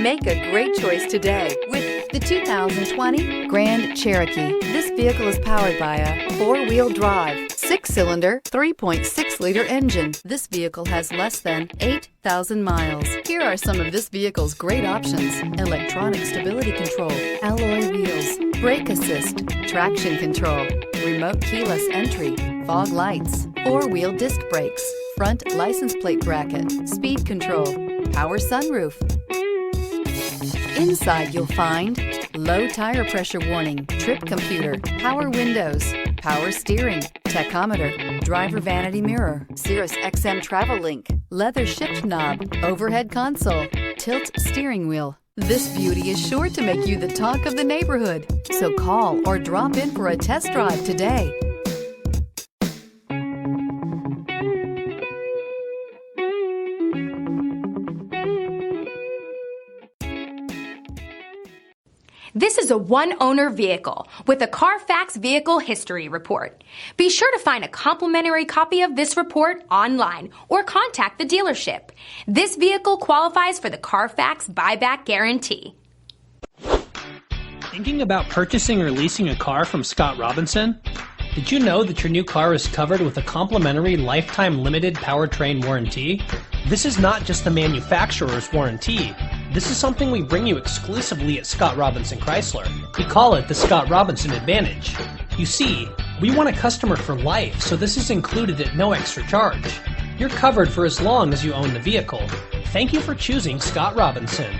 Make a great choice today with the 2020 Grand Cherokee. This vehicle is powered by a 4-wheel drive, 6-cylinder, 3.6-liter engine. This vehicle has less than 8,000 miles. Here are some of this vehicle's great options: electronic stability control, alloy wheels, brake assist, traction control, remote keyless entry, fog lights, 4-wheel disc brakes, front license plate bracket, speed control, power sunroof. Inside you'll find low tire pressure warning, trip computer, power windows, power steering, tachometer, driver vanity mirror, SiriusXM travel link, leather shift knob, overhead console, tilt steering wheel. This beauty is sure to make you the talk of the neighborhood. So call or drop in for a test drive today. This is a one-owner vehicle with a CARFAX Vehicle History Report. Be sure to find a complimentary copy of this report online or contact the dealership. This vehicle qualifies for the CARFAX Buyback Guarantee. Thinking about purchasing or leasing a car from Scott Robinson? Did you know that your new car is covered with a complimentary lifetime limited powertrain warranty? This is not just the manufacturer's warranty. This is something we bring you exclusively at Scott Robinson Chrysler. We call it the Scott Robinson Advantage. You see, we want a customer for life, so this is included at no extra charge. You're covered for as long as you own the vehicle. Thank you for choosing Scott Robinson.